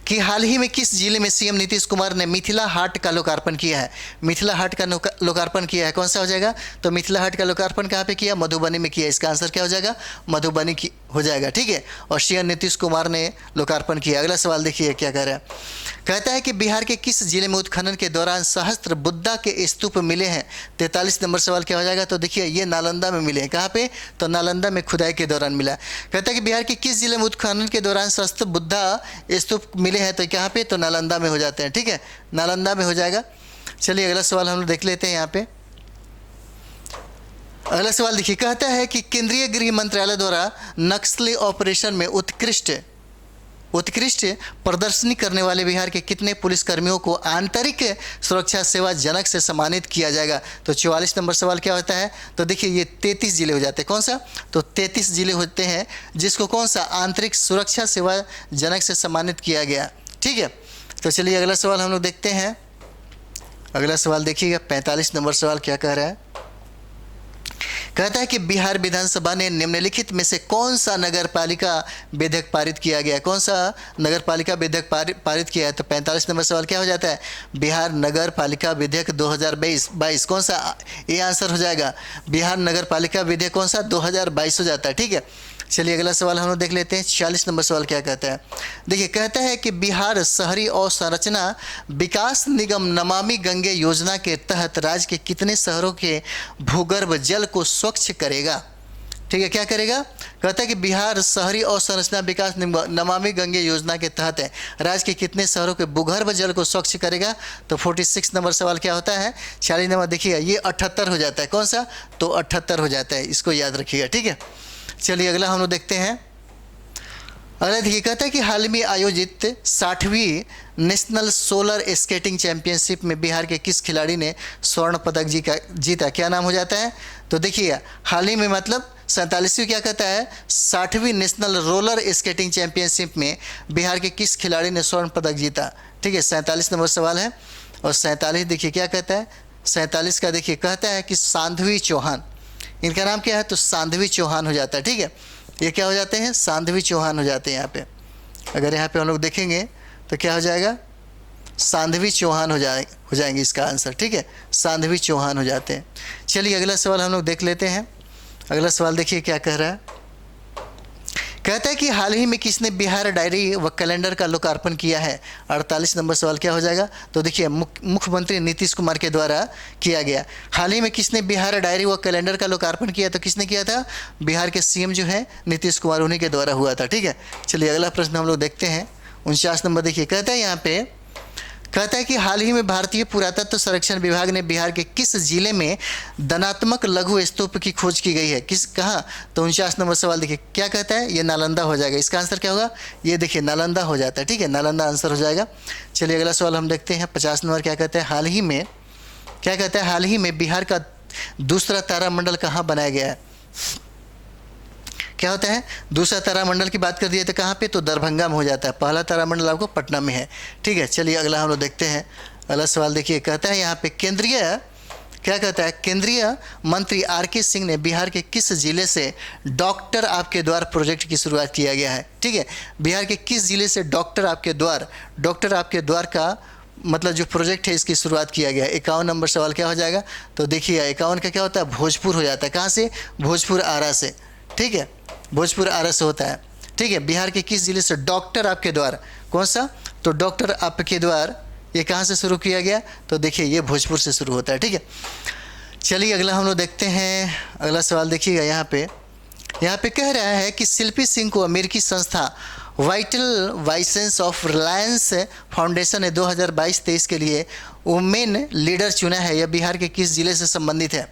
Speaker 1: कि हाल ही में किस जिले में सीएम नीतीश कुमार ने मिथिला हाट का लोकार्पण किया है? मिथिला हाट का लोकार्पण किया है। कौन सा हो जाएगा? तो मिथिला हाट का लोकार्पण कहाँ पे किया? मधुबनी में किया। इसका आंसर क्या हो जाएगा? मधुबनी की हो जाएगा। ठीक है, और सीएम नीतीश कुमार ने लोकार्पण किया। अगला सवाल देखिए क्या कह रहा है। कहता है कि बिहार के किस जिले में उत्खनन के दौरान सहस्त्र बुद्धा के स्तूप मिले हैं? 43 नंबर सवाल क्या हो जाएगा? तो देखिए ये नालंदा में मिले हैं। कहाँ पे? तो नालंदा में खुदाई के दौरान मिला। कहता है कि बिहार के किस जिले में उत्खनन के दौरान सहस्त्र बुद्धा स्तूप मिले हैं? तो कहाँ पे? तो नालंदा में हो जाते हैं। ठीक है, नालंदा में हो जाएगा। चलिए अगला सवाल हम लोग देख लेते हैं यहाँ पे। अगला सवाल देखिए, कहता है कि केंद्रीय गृह मंत्रालय द्वारा नक्सली ऑपरेशन में उत्कृष्ट प्रदर्शनी करने वाले बिहार के कितने पुलिसकर्मियों को आंतरिक सुरक्षा सेवा जनक से सम्मानित किया जाएगा? तो 44 नंबर सवाल क्या होता है? तो देखिए ये 33 जिले हो जाते हैं। कौन सा? तो 33 जिले होते हैं जिसको कौन सा? आंतरिक सुरक्षा सेवा जनक से सम्मानित किया गया। ठीक है, तो चलिए अगला सवाल हम लोग देखते हैं। अगला सवाल देखिएगा 45 नंबर सवाल क्या कह रहा है। कहता है कि बिहार विधानसभा ने निम्नलिखित में से कौन सा नगर पालिका विधेयक पारित किया गया है? कौन सा नगर पालिका विधेयक पारित किया है? तो 45 नंबर सवाल क्या हो जाता है? बिहार नगर पालिका विधेयक 2022। कौन सा? ये आंसर हो जाएगा। बिहार नगर पालिका विधेयक कौन सा? 2022 हो जाता है। ठीक है, चलिए अगला सवाल हम लोग देख लेते हैं। 46 नंबर सवाल क्या कहता है? देखिए, कहता है कि बिहार शहरी अवसंरचना विकास निगम नमामि गंगे योजना के तहत राज्य के कितने शहरों के भूगर्भ जल को स्वच्छ करेगा? ठीक है, क्या करेगा? कहता है कि बिहार शहरी अवसंरचना विकास नमामि गंगे योजना के तहत है राज्य के कितने शहरों के भूगर्भ जल को स्वच्छ करेगा? तो 46 नंबर सवाल क्या होता है? 40 नंबर देखिएगा, ये 78 हो जाता है। कौन सा? तो 78 हो जाता है, इसको याद रखिएगा। ठीक है, चलिए अगला हम लोग देखते हैं। अगला देखिए, कहता है कि हाल में आयोजित 60वीं नेशनल सोलर स्केटिंग चैंपियनशिप में बिहार के किस खिलाड़ी ने स्वर्ण पदक जीता? क्या नाम हो जाता है? तो देखिए, हाल ही में मतलब 47वीं क्या कहता है? 60वीं नेशनल रोलर स्केटिंग चैंपियनशिप में बिहार के किस खिलाड़ी ने स्वर्ण पदक जीता? ठीक है, 47 नंबर सवाल है। और 47 देखिए क्या कहता है? 47 का देखिए कहता है कि सांध्वी चौहान। इनका नाम क्या है? तो सांध्वी चौहान हो जाता है। ठीक है, ये क्या हो जाते हैं? सांध्वी चौहान हो जाते हैं। यहाँ पे अगर यहाँ पे हम लोग देखेंगे तो क्या हो जाएगा? सांध्वी चौहान हो जाएंगे इसका आंसर। ठीक है, सांध्वी चौहान हो जाते हैं। चलिए अगला सवाल हम लोग देख लेते हैं। अगला सवाल देखिए क्या कह रहा है। कहता है कि हाल ही में किसने बिहार डायरी व कैलेंडर का लोकार्पण किया है? 48 नंबर सवाल क्या हो जाएगा? तो देखिए, मुख्यमंत्री नीतीश कुमार के द्वारा किया गया। हाल ही में किसने बिहार डायरी व कैलेंडर का लोकार्पण किया? तो किसने किया था? बिहार के सीएम जो है नीतीश कुमार, उन्हीं के द्वारा हुआ था। ठीक है, चलिए अगला प्रश्न हम लोग देखते हैं। 49 नंबर देखिए, कहता है यहाँ पे, कहता है कि हाल ही में भारतीय पुरातत्व संरक्षण विभाग ने बिहार के किस जिले में धनात्मक लघु स्तूप की खोज की गई है? कहाँ? तो 49 नंबर सवाल देखिए क्या कहता है? ये नालंदा हो जाएगा। इसका आंसर क्या होगा? ये देखिए नालंदा हो जाता है। ठीक है, नालंदा आंसर हो जाएगा। चलिए अगला सवाल हम देखते हैं। 50 नंबर क्या कहता है? हाल ही में क्या कहता है? हाल ही में बिहार का दूसरा तारामंडल कहाँ बनाया गया है? क्या होता है? दूसरा तारामंडल की बात कर दिए तो कहाँ पे? तो दरभंगा में हो जाता है। पहला तारामंडल आपको पटना में है। ठीक है, चलिए अगला हम लोग देखते हैं। अगला सवाल देखिए, कहता है यहाँ पे क्या कहता है? केंद्रीय मंत्री आर.के. सिंह ने बिहार के किस जिले से डॉक्टर आपके द्वार प्रोजेक्ट की शुरुआत किया गया है? ठीक है, बिहार के किस जिले से डॉक्टर आपके द्वार का मतलब जो प्रोजेक्ट है इसकी शुरुआत किया गया है? 51 नंबर सवाल क्या हो जाएगा? तो देखिए 51 का क्या होता है? भोजपुर हो जाता है। कहाँ से? भोजपुर आरा से। ठीक है, भोजपुर आरा से होता है। ठीक है, बिहार के किस जिले से डॉक्टर आपके द्वार? कौन सा? तो डॉक्टर आपके द्वार ये कहाँ से शुरू किया गया? तो देखिए ये भोजपुर से शुरू होता है। ठीक है, चलिए अगला हम लोग देखते हैं। अगला सवाल देखिएगा, यहाँ पे कह रहा है कि शिल्पी सिंह को अमेरिकी संस्था वाइटल वाइसेंस ऑफ रिलायंस फाउंडेशन ने 2022-23 के लिए वुमेन लीडर चुना है। यह बिहार के किस जिले से संबंधित है?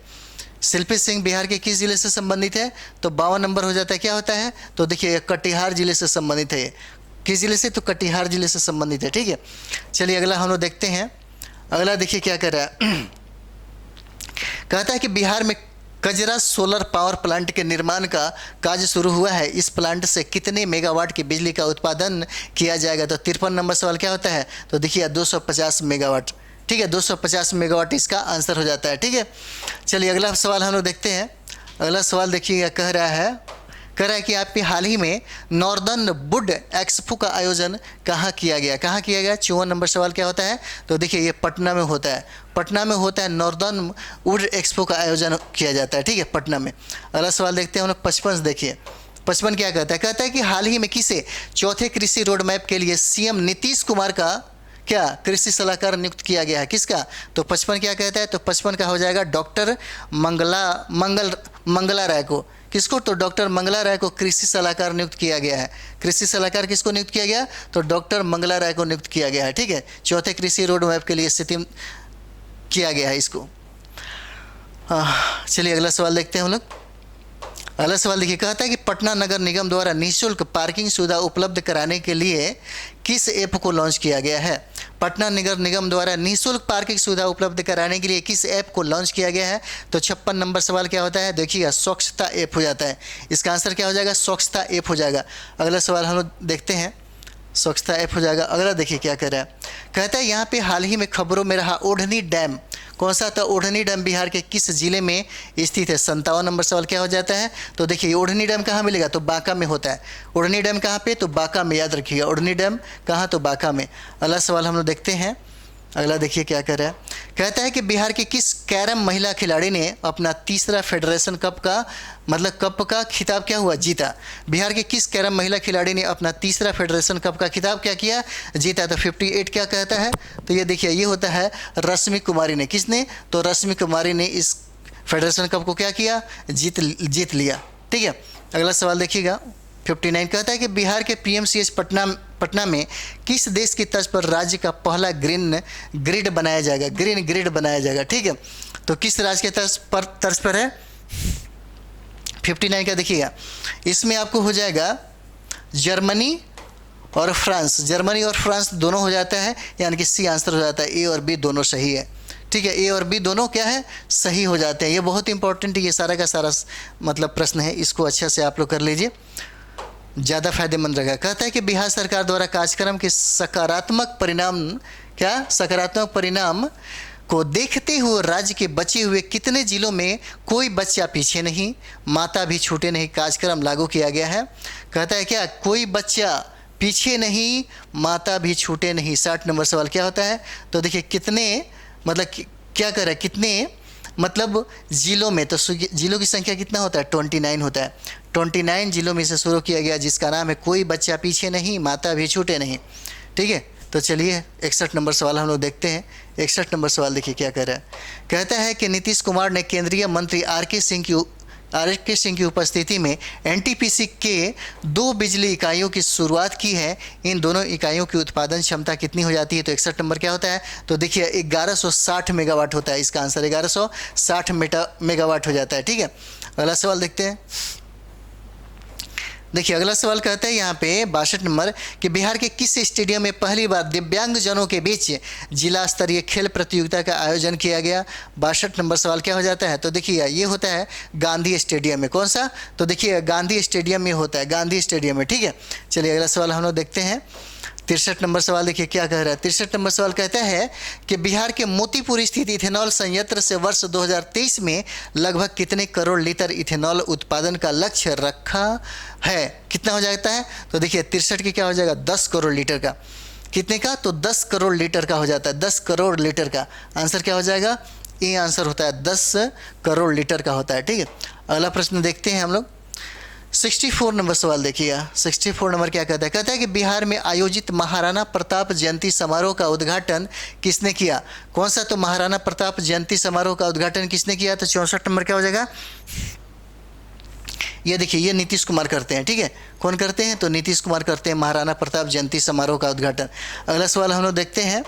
Speaker 1: शिल्पी सिंह बिहार के किस जिले से संबंधित है? तो 52 नंबर हो जाता है। क्या होता है? तो देखिए कटिहार जिले से संबंधित है। किस जिले से? तो कटिहार जिले से संबंधित है। ठीक है, चलिए अगला हम लोग देखते हैं। अगला देखिए क्या कर रहा है। कहता है कि बिहार में कजरा सोलर पावर प्लांट के निर्माण का कार्य शुरू हुआ है। इस प्लांट से कितने मेगावाट की बिजली का उत्पादन किया जाएगा? तो 53 नंबर सवाल क्या होता है? तो देखिए 250 मेगावाट। ठीक है, 250 मेगावाट इसका आंसर हो जाता है। ठीक है, चलिए अगला सवाल हम लोग देखते हैं। अगला सवाल देखिए कह रहा है कि आपके हाल ही में नॉर्दर्न वुड एक्सपो का आयोजन कहाँ किया गया? 54 नंबर सवाल क्या होता है? तो देखिए ये पटना में होता है। नॉर्दर्न वुड एक्सपो का आयोजन किया जाता है। ठीक है, पटना में। अगला सवाल देखते हैं हम लोग। 55 देखिए, 55 क्या कहता है? कहता है कि हाल ही में किसे चौथे कृषि रोड मैप के लिए सीएम नीतीश कुमार का क्या कृषि सलाहकार नियुक्त किया गया है? किसका? तो 55 क्या कहता है? तो 55 का हो जाएगा डॉक्टर मंगला राय को। किसको? तो डॉक्टर मंगला राय को कृषि सलाहकार नियुक्त किया गया है। कृषि सलाहकार किसको नियुक्त किया गया? तो डॉक्टर मंगला राय को नियुक्त किया गया है। ठीक है, चौथे कृषि रोड मैप के लिए स्थिति किया गया है इसको। चलिए अगला सवाल देखते हैं हम लोग। अगला सवाल देखिए, कहता है कि पटना नगर निगम द्वारा निःशुल्क पार्किंग सुविधा उपलब्ध कराने के लिए किस ऐप को लॉन्च किया गया है? पटना नगर निगम द्वारा निःशुल्क पार्किंग सुविधा उपलब्ध कराने के लिए किस ऐप को लॉन्च किया गया है? तो 56 नंबर सवाल क्या होता है? देखिएगा स्वच्छता ऐप हो जाता है। इसका आंसर क्या हो जाएगा? स्वच्छता ऐप हो जाएगा। अगला सवाल हम लोग देखते हैं। स्वच्छता ऐप हो जाएगा। अगला देखिए क्या कह रहा है। कहता है यहाँ पे हाल ही में खबरों में रहा ओढ़नी डैम कौन सा? तो ओढ़नी डैम बिहार के किस जिले में स्थित है? 57 नंबर सवाल क्या हो जाता है? तो देखिए ओढ़नी डैम कहाँ मिलेगा? तो बांका में होता है। ओढ़नी डैम कहाँ पे? तो बांका में, याद रखिएगा। ओढ़नी डैम कहाँ? तो बांका में। अगला सवाल हम लोग देखते हैं। अगला देखिए क्या कह रहा है। कहता है कि बिहार की किस कैरम महिला खिलाड़ी ने अपना तीसरा फेडरेशन कप का मतलब कप का खिताब क्या हुआ? जीता। बिहार की किस कैरम महिला खिलाड़ी ने अपना तीसरा फेडरेशन कप का खिताब क्या किया? जीता। तो 58 क्या कहता है? तो ये देखिए ये होता है रश्मि कुमारी ने। किसने? तो रश्मि कुमारी ने इस फेडरेशन कप को क्या किया? जीत लिया। ठीक है। अगला सवाल देखिएगा। 59 कहता है कि बिहार के PMCH पटना में किस देश की तर्ज पर राज्य का पहला ग्रीन ग्रिड बनाया जाएगा? ग्रीन ग्रिड बनाया जाएगा। ठीक है। तो किस राज्य के तर्ज पर है? 59 का देखिएगा। इसमें आपको हो जाएगा जर्मनी और फ्रांस। जर्मनी और फ्रांस दोनों हो जाता है, यानी कि सी आंसर हो जाता है। ए और बी दोनों सही है। ठीक है। ए और बी दोनों क्या है? सही हो जाते हैं। ये बहुत इंपॉर्टेंट है, ये सारा का सारा मतलब प्रश्न है। इसको अच्छा से आप लोग कर लीजिए, ज़्यादा फायदेमंद रहेगा। कहता है कि बिहार सरकार द्वारा कार्यक्रम के सकारात्मक परिणाम को देखते हुए राज्य के बचे हुए कितने जिलों में कोई बच्चा पीछे नहीं, माता भी छूटे नहीं कार्यक्रम लागू किया गया है? कहता है क्या? कोई बच्चा पीछे नहीं, माता भी छूटे नहीं। 60 नंबर सवाल क्या होता है? तो देखिए कितने मतलब क्या कर रहा है? कितने मतलब जिलों में? तो जिलों की संख्या कितना होता है? 29 होता है। 29 जिलों में से शुरू किया गया, जिसका नाम है कोई बच्चा पीछे नहीं, माता भी छूटे नहीं। ठीक है। तो चलिए 61 नंबर सवाल हम लोग देखते हैं। 61 नंबर सवाल देखिए क्या कह रहा है। कहता है कि नीतीश कुमार ने केंद्रीय मंत्री आर के सिंह की उपस्थिति में NTPC के 2 बिजली इकाइयों की शुरुआत की है। इन दोनों इकाइयों की उत्पादन क्षमता कितनी हो जाती है? तो 61 नंबर क्या होता है? तो देखिए 1160 मेगावाट होता है। इसका आंसर 1160 मेगावाट हो जाता है। ठीक है। अगला सवाल देखते हैं। देखिए अगला सवाल कहता है यहाँ पे 62 नंबर कि बिहार के किस स्टेडियम में पहली बार दिव्यांगजनों के बीच जिला स्तरीय खेल प्रतियोगिता का आयोजन किया गया? 62 नंबर सवाल क्या हो जाता है? तो देखिए ये होता है गांधी स्टेडियम में। कौन सा? तो देखिए गांधी स्टेडियम में होता है, गांधी स्टेडियम में। ठीक है। चलिए अगला सवाल हम लोग देखते हैं। 63 नंबर सवाल देखिए क्या कह रहा है। 63 नंबर सवाल कहता है कि बिहार के मोतीपुर स्थित इथेनॉल संयंत्र से वर्ष 2023 में लगभग कितने करोड़ लीटर इथेनॉल उत्पादन का लक्ष्य रखा है? कितना हो जाता है? तो देखिए 63 की क्या हो जाएगा? 10 करोड़ लीटर का। कितने का? तो 10 करोड़ लीटर का हो जाता है। 10 करोड़ लीटर का आंसर क्या हो जाएगा? ये आंसर होता है 10 करोड़ लीटर का होता है। ठीक है। अगला प्रश्न देखते हैं हम लोग। 64 नंबर सवाल देखिएगा। 64 नंबर क्या कहता है? कहता है कि बिहार में आयोजित महाराणा प्रताप जयंती समारोह का उद्घाटन किसने किया? कौन सा? तो महाराणा प्रताप जयंती समारोह का उद्घाटन किसने किया? तो 64 नंबर क्या हो जाएगा? ये देखिए ये नीतीश कुमार करते हैं। ठीक है। कौन करते हैं? तो नीतीश कुमार करते हैं महाराणा प्रताप जयंती समारोह का उद्घाटन। अगला सवाल हम लोग देखते हैं।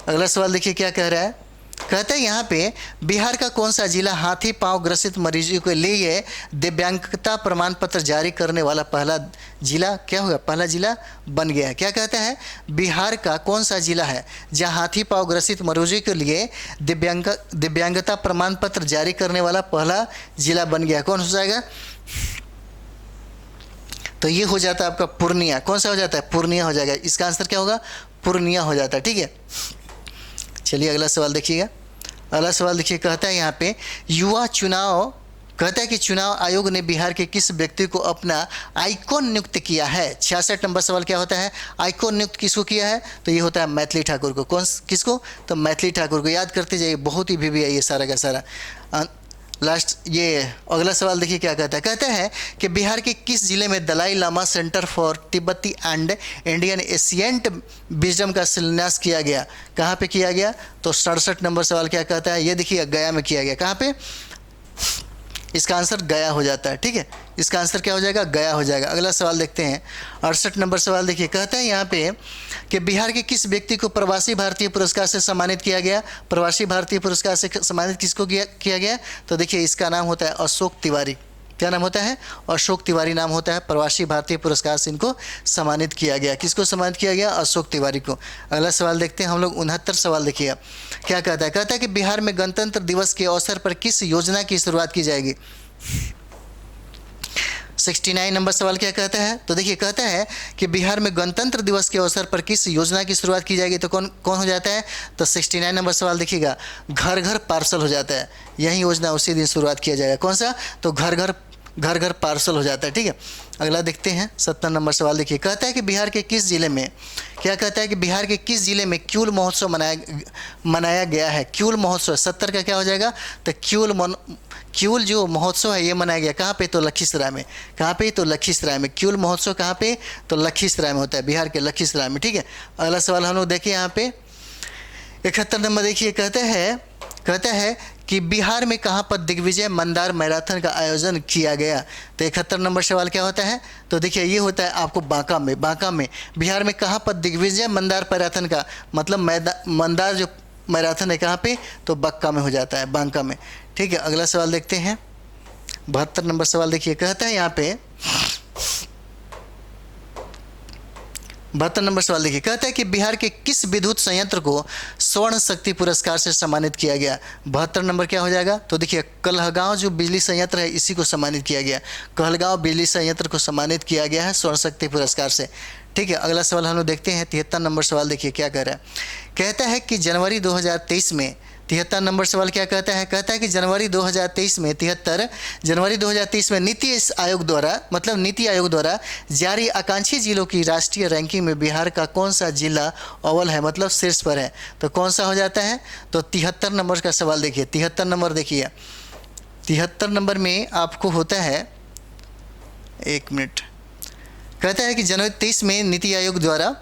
Speaker 1: अगला सवाल देखिए क्या कह रहा है। कहते हैं यहाँ पे बिहार का कौन सा जिला हाथी पांव ग्रसित मरीजों के लिए दिव्यांगता प्रमाण पत्र जारी करने वाला पहला जिला क्या होगा? पहला जिला बन गया है। क्या कहता है? बिहार का कौन सा जिला है जहाँ हाथी पांव ग्रसित मरीजों के लिए दिव्यांगता प्रमाण पत्र जारी करने वाला पहला जिला बन गया? कौन हो जाएगा? तो ये हो जाता है आपका पूर्णिया। कौन सा हो जाता है? पूर्णिया हो जाएगा। इसका आंसर क्या होगा? पूर्णिया हो जाता है। ठीक है। चलिए अगला सवाल देखिएगा। अगला सवाल देखिए कहता है यहाँ पे युवा चुनाव कहता है कि चुनाव आयोग ने बिहार के किस व्यक्ति को अपना आइकॉन नियुक्त किया है? 66 नंबर सवाल क्या होता है? आइकॉन नियुक्त किसको किया है? तो ये होता है मैथिली ठाकुर को। किसको? तो मैथिली ठाकुर को। याद करते जाइए, बहुत ही भी है ये सारा का सारा। लास्ट ये अगला सवाल देखिए क्या कहता है। कहता है कि बिहार के किस जिले में दलाई लामा सेंटर फॉर तिब्बती एंड इंडियन एशियंट विजडम का शिलान्यास किया गया? कहाँ पे किया गया? तो 67 नंबर सवाल क्या कहता है? ये देखिए गया में किया गया। कहाँ पे? इसका आंसर गया हो जाता है। ठीक है। इसका आंसर क्या हो जाएगा? गया हो जाएगा। अगला सवाल देखते हैं। 68 नंबर सवाल देखिए कहता है यहाँ पे कि बिहार के किस व्यक्ति को प्रवासी भारतीय पुरस्कार से सम्मानित किया गया? प्रवासी भारतीय पुरस्कार से सम्मानित किसको किया गया? तो देखिए इसका नाम होता है अशोक तिवारी। क्या नाम होता है? अशोक तिवारी नाम होता है। प्रवासी भारतीय पुरस्कार से इनको सम्मानित किया गया। किसको सम्मानित किया गया? अशोक तिवारी को। अगला सवाल देखते हैं हम लोग। 69 सवाल देखिएगा क्या कहता है। कहता है कि बिहार में गणतंत्र दिवस के अवसर पर किस योजना की शुरुआत की जाएगी? 69 नंबर सवाल क्या कहता है? तो देखिए कहता है कि बिहार में गणतंत्र दिवस के अवसर पर किस योजना की शुरुआत की जाएगी? तो कौन कौन हो जाता है? तो 69 नंबर सवाल देखिएगा, घर घर पार्सल हो जाता है। यही योजना उसी दिन शुरुआत किया जाएगा। कौन सा? तो घर घर पार्सल हो जाता है। ठीक है, अगला देखते हैं 70 नंबर सवाल। देखिए कहता है कि बिहार के किस जिले में, क्या कहता है कि बिहार के किस जिले में क्यूल महोत्सव मनाया गया है? क्यूल महोत्सव 70 का क्या हो जाएगा? तो क्यूल जो महोत्सव है ये मनाया गया कहाँ पे? तो लखीसराय में। कहाँ पे? तो लखीसराय में। क्यूल महोत्सव कहाँ पे? तो लखीसराय में होता है, बिहार के लखीसराय में। ठीक है, अगला सवाल हम लोग देखिए यहाँ पे 71 नंबर। देखिए कहता है कि बिहार में कहाँ पर दिग्विजय मंदार मैराथन का आयोजन किया गया? तो 71 नंबर सवाल क्या होता है? तो देखिए ये होता है आपको बांका में। बिहार में कहाँ पर दिग्विजय मंदार मैराथन का मतलब मंदार जो मैराथन है कहाँ पे? तो बक्का में हो जाता है, बांका में। ठीक है, अगला सवाल देखते हैं 72 नंबर सवाल। देखिए कहता है यहाँ पे 72 नंबर सवाल। देखिए कहता है कि बिहार के किस विद्युत संयंत्र को स्वर्ण शक्ति पुरस्कार से सम्मानित किया गया? 72 नंबर क्या हो जाएगा? तो देखिए कहलगांव जो बिजली संयंत्र है इसी को सम्मानित किया गया। कहलगांव बिजली संयंत्र को सम्मानित किया गया है स्वर्ण शक्ति पुरस्कार से। ठीक है, अगला सवाल हम लोग देखते हैं 73 नंबर सवाल। देखिए क्या कह रहा है? कहता है कि जनवरी 2023 में 73 नंबर सवाल क्या कहता है? कहता है कि जनवरी 2023 में नीति आयोग द्वारा जारी आकांक्षी जिलों की राष्ट्रीय रैंकिंग में बिहार का कौन सा जिला अव्वल है, मतलब शीर्ष पर है? तो कौन सा हो जाता है? तो 73 नंबर का सवाल देखिए। 73 नंबर देखिए, 73 नंबर में आपको होता है, एक मिनट, कहता है कि जनवरी 23 में नीति आयोग द्वारा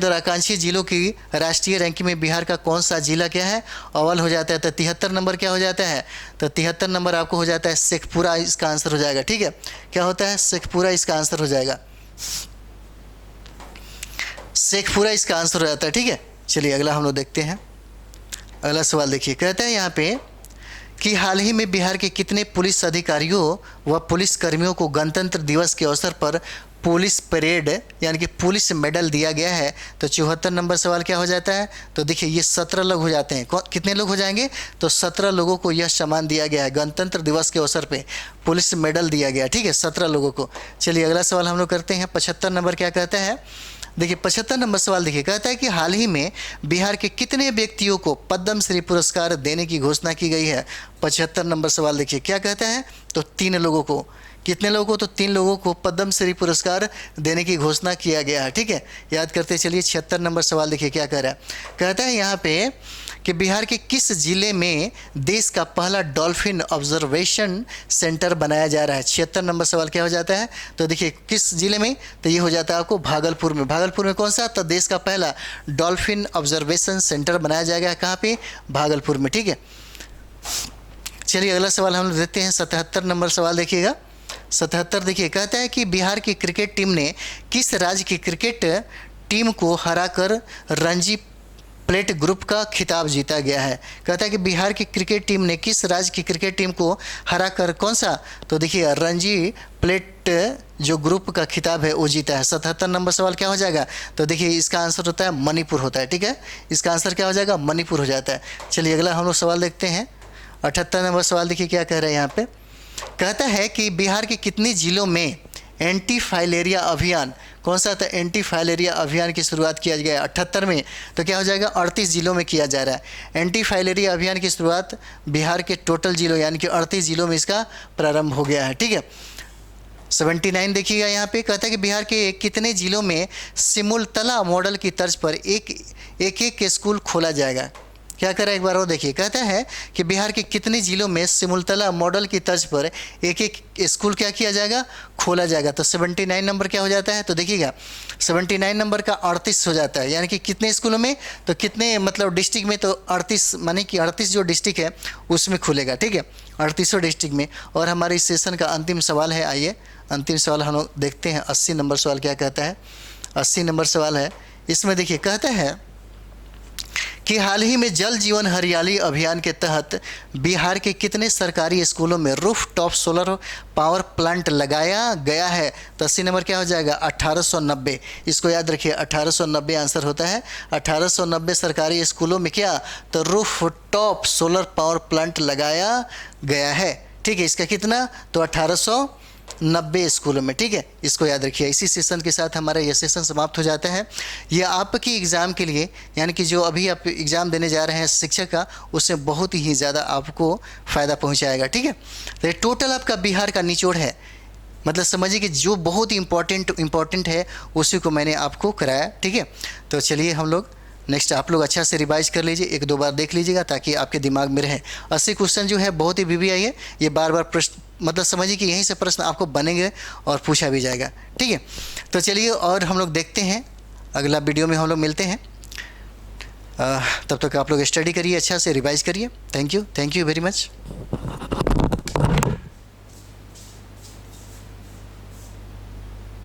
Speaker 1: आकांक्षी जिलों की राष्ट्रीय रैंकिंग में बिहार का कौन सा जिला क्या है? अव्वल हो जाता है। तो 73 नंबर क्या हो जाता है? तो 73 नंबर आपको हो जाता है शेखपुरा, इसका आंसर हो जाएगा। ठीक है, क्या होता है? शेखपुरा इसका आंसर हो जाएगा। शेखपुरा इसका आंसर हो जाता है। ठीक है, चलिए अगला हम लोग देखते हैं। अगला सवाल देखिए, कहता है यहाँ पे कि हाल ही में बिहार के कितने पुलिस अधिकारियों व पुलिस कर्मियों को गणतंत्र दिवस के अवसर पर पुलिस परेड यानी कि पुलिस मेडल दिया गया है? तो 74 नंबर सवाल क्या हो जाता है? तो देखिए ये 17 लोग हो जाते हैं। कितने लोग हो जाएंगे? तो 17 लोगों को यह सम्मान दिया गया है, गणतंत्र दिवस के अवसर पे पुलिस मेडल दिया गया। ठीक है, 17 लोगों को। चलिए अगला सवाल हम लोग करते हैं 75 नंबर क्या कहता है? देखिए 75 नंबर सवाल देखिए, कहता है कि हाल ही में बिहार के कितने व्यक्तियों को पद्म श्री पुरस्कार देने की घोषणा की गई है? 75 नंबर सवाल देखिए क्या कहता है? तो 3 लोगों को। कितने लोगों को? तो 3 लोगों को पद्म श्री पुरस्कार देने की घोषणा किया गया है। ठीक है, याद करते चलिए 76 नंबर सवाल देखिए क्या कह रहा है? कहता है यहाँ पे कि बिहार के किस जिले में देश का पहला डॉल्फिन ऑब्जर्वेशन सेंटर बनाया जा रहा है? 76 नंबर सवाल क्या हो जाता है? तो देखिए किस जिले में? तो ये हो जाता है आपको भागलपुर में। भागलपुर में कौन सा? तो देश का पहला डॉल्फिन ऑब्जर्वेशन सेंटर बनाया जाएगा। कहाँ पे? भागलपुर में। ठीक है, चलिए अगला सवाल हम देते हैं 77 नंबर सवाल देखिएगा। 77 देखिए कहता है कि बिहार की क्रिकेट टीम ने किस राज्य की क्रिकेट टीम को हराकर रणजी प्लेट ग्रुप का खिताब जीता गया है? कहता है कि बिहार की क्रिकेट टीम ने किस राज्य की क्रिकेट टीम को हराकर कौन सा? तो देखिए रणजी प्लेट जो ग्रुप का खिताब है वो जीता है। 77 नंबर सवाल क्या हो जाएगा? तो देखिए इसका आंसर होता है मणिपुर होता है। ठीक है, इसका आंसर क्या हो जाएगा? मणिपुर हो जाता है। चलिए अगला हम लोग सवाल देखते हैं 78 नंबर सवाल देखिए क्या कह रहे हैं यहाँ पे? कहता है कि बिहार के कितने जिलों में एंटी फाइलेरिया अभियान, कौन सा था? एंटी फाइलेरिया अभियान की शुरुआत किया गया है 78 में। तो क्या हो जाएगा? 38 जिलों में किया जा रहा है। एंटी फाइलेरिया अभियान की शुरुआत बिहार के टोटल जिलों यानी कि 38 जिलों में इसका प्रारंभ हो गया है। ठीक है, 79 देखिएगा यहाँ पे कहता है कि बिहार के कितने जिलों में सिमुलतला मॉडल की तर्ज पर एक स्कूल खोला जाएगा? क्या करें एक बार और देखिए, कहता है कि बिहार के कितने जिलों में सिमुलतला मॉडल की तर्ज पर एक स्कूल क्या किया जाएगा? खोला जाएगा। तो 79 नंबर क्या हो जाता है? तो देखिएगा 79 नंबर का 38 हो जाता है, यानी कि कितने स्कूलों में? तो कितने मतलब डिस्ट्रिक्ट में? तो 38 माने कि 38 जो डिस्ट्रिक्ट है उसमें खुलेगा। ठीक है, 38 डिस्ट्रिक्ट में। और हमारे इस सेशन का अंतिम सवाल है, आइए अंतिम सवाल हम लोग देखते हैं। 80 नंबर सवाल क्या कहता है? 80 नंबर सवाल है, इसमें देखिए कहता है कि हाल ही में जल जीवन हरियाली अभियान के तहत बिहार के कितने सरकारी स्कूलों में roof top solar power plant लगाया गया है? तो 80 नंबर क्या हो जाएगा? 1890। इसको याद रखिए 1890 आंसर होता है। 1890 सरकारी स्कूलों में क्या? तो roof top solar power plant लगाया गया है। ठीक है, इसका कितना, तो 1890 स्कूलों में। ठीक है, इसको याद रखिए। इसी सेशन के साथ हमारा यह सेशन समाप्त हो जाता है। यह आपकी एग्ज़ाम के लिए, यानी कि जो अभी आप एग्ज़ाम देने जा रहे हैं शिक्षक का, उससे बहुत ही ज़्यादा आपको फ़ायदा पहुंचाएगा। ठीक है, तो ये टोटल आपका बिहार का निचोड़ है, मतलब समझिए कि जो बहुत ही इम्पोर्टेंट है उसी को मैंने आपको कराया। ठीक है, तो चलिए हम लोग नेक्स्ट, आप लोग अच्छा से रिवाइज कर लीजिए, एक दो बार देख लीजिएगा ताकि आपके दिमाग में रहे। 80 क्वेश्चन जो है बहुत ही वीवीआई है, ये बार बार प्रश्न, मतलब समझिए कि यहीं से प्रश्न आपको बनेंगे और पूछा भी जाएगा। ठीक है, तो चलिए और हम लोग देखते हैं, अगला वीडियो में हम लोग मिलते हैं। तब तक आप लोग स्टडी करिए, अच्छा से रिवाइज करिए। Thank you very much.